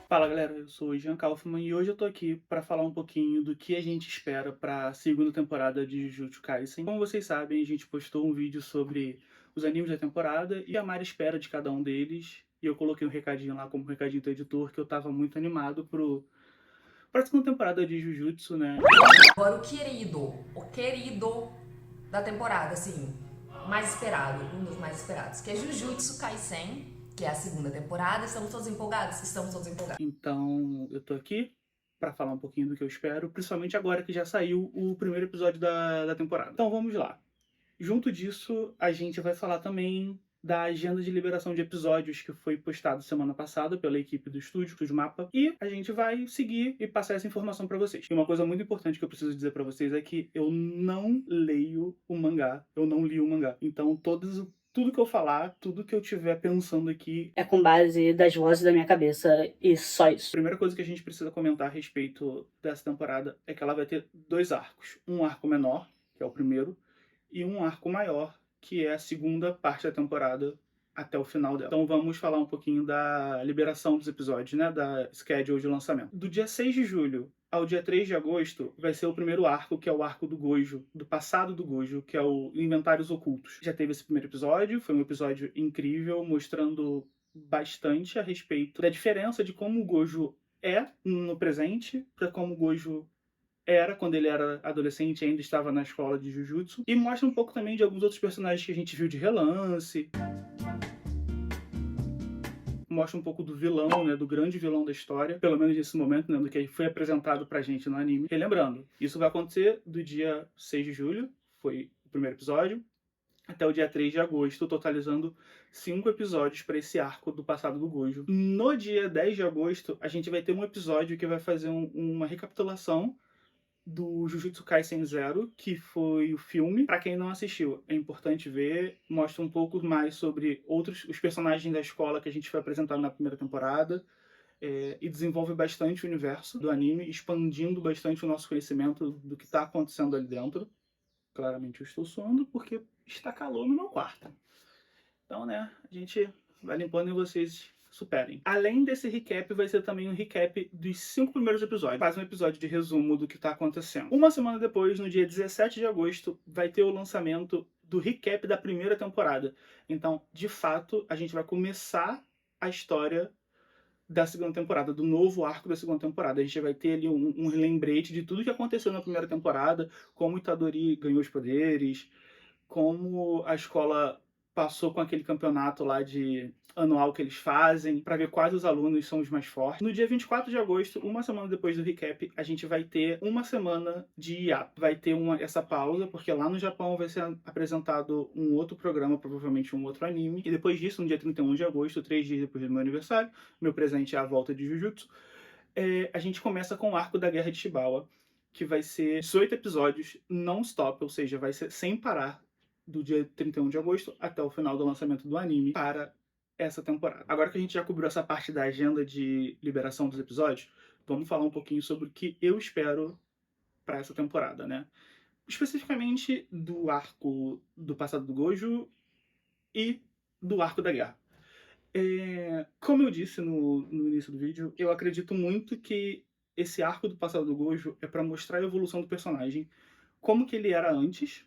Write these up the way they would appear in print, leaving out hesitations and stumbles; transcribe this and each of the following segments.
Fala galera, eu sou o Jean Kaufman e hoje eu tô aqui pra falar um pouquinho do que a gente espera pra segunda temporada de Jujutsu Kaisen. Como vocês sabem, a gente postou um vídeo sobre os animes da temporada e a Mari espera de cada um deles. E eu coloquei um recadinho lá como recadinho do editor que eu tava muito animado pra segunda temporada de Jujutsu, né? Agora o querido da temporada, assim, mais esperado, um dos mais esperados, que é Jujutsu Kaisen, que é a segunda temporada. Estamos todos empolgados? Estamos todos empolgados. Então eu tô aqui pra falar um pouquinho do que eu espero, principalmente agora que já saiu o primeiro episódio da temporada. Então vamos lá. Junto disso, a gente vai falar também da agenda de liberação de episódios que foi postado semana passada pela equipe do Estúdio Mapa, e a gente vai seguir e passar essa informação para vocês. E uma coisa muito importante que eu preciso dizer para vocês é que eu não leio o mangá, eu não li o mangá. Então tudo que eu falar, tudo que eu tiver pensando aqui é com base das vozes da minha cabeça e só isso. A primeira coisa que a gente precisa comentar a respeito dessa temporada é que ela vai ter dois arcos. Um arco menor, que é o primeiro, e um arco maior, que é a segunda parte da temporada até o final dela. Então vamos falar um pouquinho da liberação dos episódios, né, da schedule de lançamento. Do dia 6 de julho ao dia 3 de agosto vai ser o primeiro arco, que é o arco do Gojo, do passado do Gojo, que é o Inventários Ocultos. Já teve esse primeiro episódio, foi um episódio incrível, mostrando bastante a respeito da diferença de como o Gojo é no presente para como o Gojo era quando ele era adolescente e ainda estava na escola de Jujutsu. E mostra um pouco também de alguns outros personagens que a gente viu de relance. Mostra um pouco do vilão, né, do grande vilão da história, pelo menos nesse momento, né, do que foi apresentado pra gente no anime. E lembrando, isso vai acontecer do dia 6 de julho, foi o primeiro episódio, até o dia 3 de agosto, totalizando 5 episódios para esse arco do passado do Gojo. No dia 10 de agosto, a gente vai ter um episódio que vai fazer uma recapitulação do Jujutsu Kaisen Zero, que foi o filme. Para quem não assistiu, é importante ver, mostra um pouco mais sobre os personagens da escola que a gente foi apresentado na primeira temporada, e desenvolve bastante o universo do anime, expandindo bastante o nosso conhecimento do que está acontecendo ali dentro. Claramente eu estou suando porque está calor no meu quarto. Então, né, a gente vai limpando e vocês superem. Além desse recap, vai ser também um recap dos 5 primeiros episódios. Faz um episódio de resumo do que tá acontecendo. Uma semana depois, no dia 17 de agosto, vai ter o lançamento do recap da primeira temporada. Então, de fato, a gente vai começar a história da segunda temporada, do novo arco da segunda temporada. A gente vai ter ali um lembrete de tudo que aconteceu na primeira temporada, como o Itadori ganhou os poderes, como a escola passou com aquele campeonato lá de anual que eles fazem, para ver quais os alunos são os mais fortes. No dia 24 de agosto, uma semana depois do recap, a gente vai ter uma semana de hiato. Vai ter essa pausa, porque lá no Japão vai ser apresentado um outro programa, provavelmente um outro anime. E depois disso, no dia 31 de agosto, 3 dias depois do meu aniversário, meu presente é a volta de Jujutsu, a gente começa com o arco da Guerra de Shibawa, que vai ser 18 episódios non-stop, ou seja, vai ser sem parar, do dia 31 de agosto até o final do lançamento do anime para essa temporada. Agora que a gente já cobriu essa parte da agenda de liberação dos episódios, vamos falar um pouquinho sobre o que eu espero para essa temporada, né? Especificamente do arco do passado do Gojo e do arco da guerra. Como eu disse no início do vídeo, eu acredito muito que esse arco do passado do Gojo é para mostrar a evolução do personagem, como que ele era antes,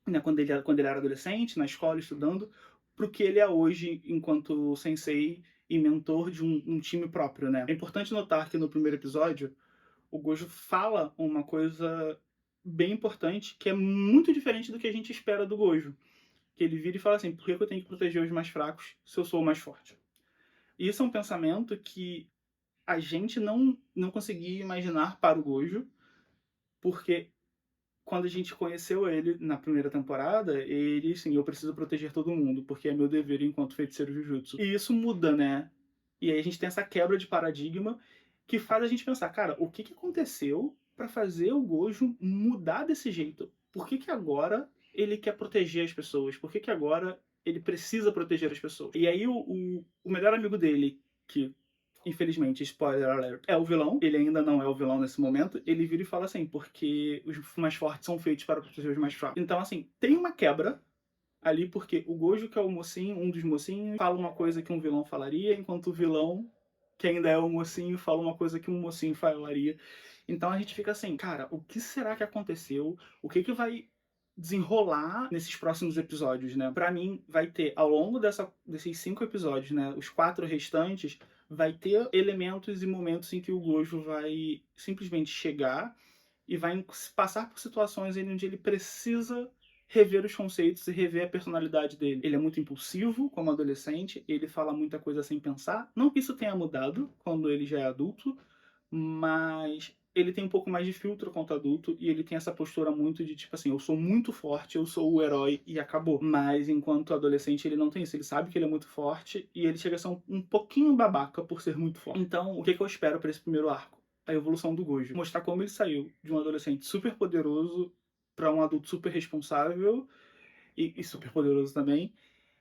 né, quando ele era adolescente, na escola, estudando, pro que ele é hoje enquanto sensei e mentor de um time próprio, né? É importante notar que no primeiro episódio, o Gojo fala uma coisa bem importante, que é muito diferente do que a gente espera do Gojo. Que ele vira e fala assim, por que eu tenho que proteger os mais fracos se eu sou o mais forte? E isso é um pensamento que a gente não conseguia imaginar para o Gojo, porque quando a gente conheceu ele na primeira temporada, ele, assim, eu preciso proteger todo mundo, porque é meu dever enquanto feiticeiro Jujutsu. E isso muda, né? E aí a gente tem essa quebra de paradigma que faz a gente pensar, cara, o que aconteceu para fazer o Gojo mudar desse jeito? Por que agora ele quer proteger as pessoas? Por que agora ele precisa proteger as pessoas? E aí o melhor amigo dele, que infelizmente, spoiler alert, é o vilão. Ele ainda não é o vilão nesse momento. Ele vira e fala assim, porque os mais fortes são feitos para proteger os mais fracos. Então, assim, tem uma quebra ali, porque o Gojo, que é o mocinho, um dos mocinhos, fala uma coisa que um vilão falaria, enquanto o vilão que ainda é o mocinho, fala uma coisa que um mocinho falaria. Então a gente fica assim, cara, o que será que aconteceu? O que vai desenrolar nesses próximos episódios, né? Pra mim, vai ter, ao longo desses 5 episódios, né? Os 4 restantes, vai ter elementos e momentos em que o Gojo vai simplesmente chegar e vai passar por situações onde ele precisa rever os conceitos e rever a personalidade dele. Ele é muito impulsivo como adolescente, ele fala muita coisa sem pensar. Não que isso tenha mudado quando ele já é adulto, mas ele tem um pouco mais de filtro quanto adulto e ele tem essa postura muito de tipo assim, eu sou muito forte, eu sou o herói e acabou. Mas enquanto adolescente ele não tem isso, ele sabe que ele é muito forte e ele chega a ser um pouquinho babaca por ser muito forte. Então, o que eu espero para esse primeiro arco? A evolução do Gojo. Mostrar como ele saiu de um adolescente super poderoso para um adulto super responsável e super poderoso também.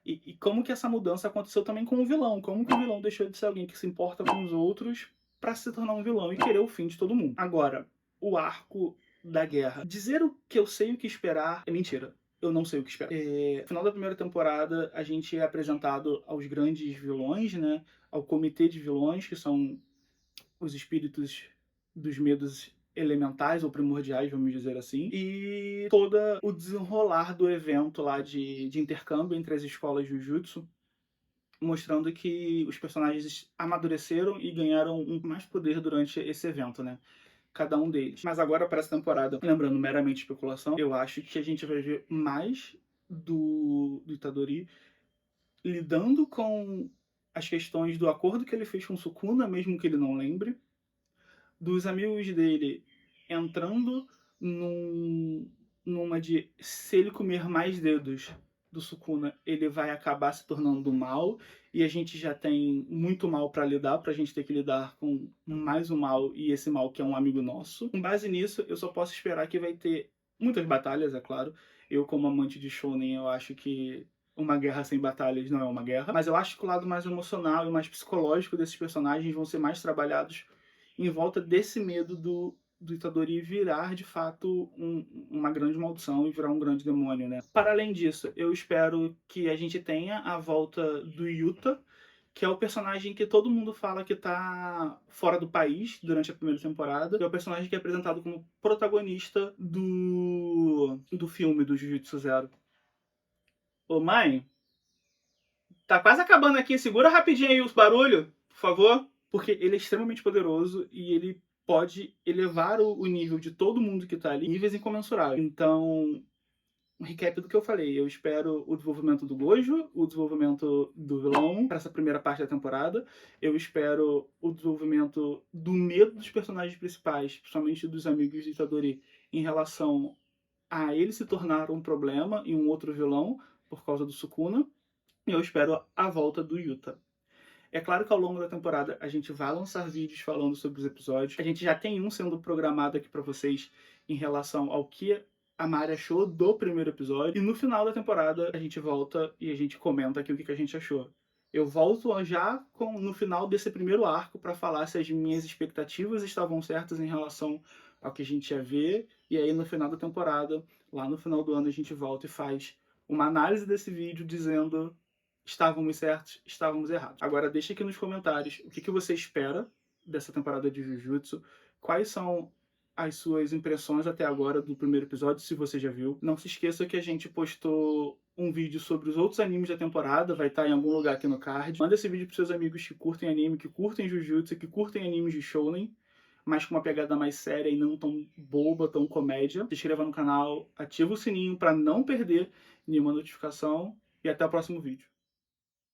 E como que essa mudança aconteceu também com o vilão. Como que o vilão deixou de ser alguém que se importa com os outros para se tornar um vilão e querer o fim de todo mundo. Agora, o arco da guerra. Dizer o que eu sei o que esperar é mentira. Eu não sei o que esperar. No final da primeira temporada, a gente é apresentado aos grandes vilões, né? Ao comitê de vilões, que são os espíritos dos medos elementais ou primordiais, vamos dizer assim, e todo o desenrolar do evento lá de intercâmbio entre as escolas de Jujutsu, mostrando que os personagens amadureceram e ganharam mais poder durante esse evento, né? Cada um deles. Mas agora, para essa temporada, lembrando, meramente especulação, eu acho que a gente vai ver mais do Itadori lidando com as questões do acordo que ele fez com Sukuna, mesmo que ele não lembre, dos amigos dele entrando numa de se ele comer mais dedos do Sukuna, ele vai acabar se tornando do mal, e a gente já tem muito mal para lidar, pra gente ter que lidar com mais um mal, e esse mal que é um amigo nosso. Com base nisso, eu só posso esperar que vai ter muitas batalhas, é claro. Eu, como amante de Shonen, eu acho que uma guerra sem batalhas não é uma guerra, mas eu acho que o lado mais emocional e mais psicológico desses personagens vão ser mais trabalhados em volta desse medo do Itadori virar, de fato, uma grande maldição e virar um grande demônio, né? Para além disso, eu espero que a gente tenha a volta do Yuta, que é o personagem que todo mundo fala que tá fora do país durante a primeira temporada, que é o personagem que é apresentado como protagonista do filme do Jujutsu Zero. Ô mãe, tá quase acabando aqui, segura rapidinho aí os barulhos, por favor. Porque ele é extremamente poderoso e ele pode elevar o nível de todo mundo que tá ali em níveis incomensuráveis. Então, um recap do que eu falei. Eu espero o desenvolvimento do Gojo, o desenvolvimento do vilão para essa primeira parte da temporada. Eu espero o desenvolvimento do medo dos personagens principais, principalmente dos amigos de Itadori, em relação a ele se tornar um problema e um outro vilão por causa do Sukuna. E eu espero a volta do Yuta. É claro que ao longo da temporada a gente vai lançar vídeos falando sobre os episódios. A gente já tem um sendo programado aqui pra vocês em relação ao que a Mari achou do primeiro episódio. E no final da temporada a gente volta e a gente comenta aqui o que a gente achou. Eu volto já no final desse primeiro arco pra falar se as minhas expectativas estavam certas em relação ao que a gente ia ver. E aí no final da temporada, lá no final do ano, a gente volta e faz uma análise desse vídeo dizendo: estávamos certos, estávamos errados. Agora deixa aqui nos comentários o que você espera dessa temporada de Jujutsu, quais são as suas impressões até agora do primeiro episódio, se você já viu. Não se esqueça que a gente postou um vídeo sobre os outros animes da temporada, vai estar em algum lugar aqui no card. Manda esse vídeo para seus amigos que curtem anime, que curtem Jujutsu, que curtem animes de Shounen, mas com uma pegada mais séria e não tão boba, tão comédia. Se inscreva no canal, ativa o sininho para não perder nenhuma notificação e até o próximo vídeo.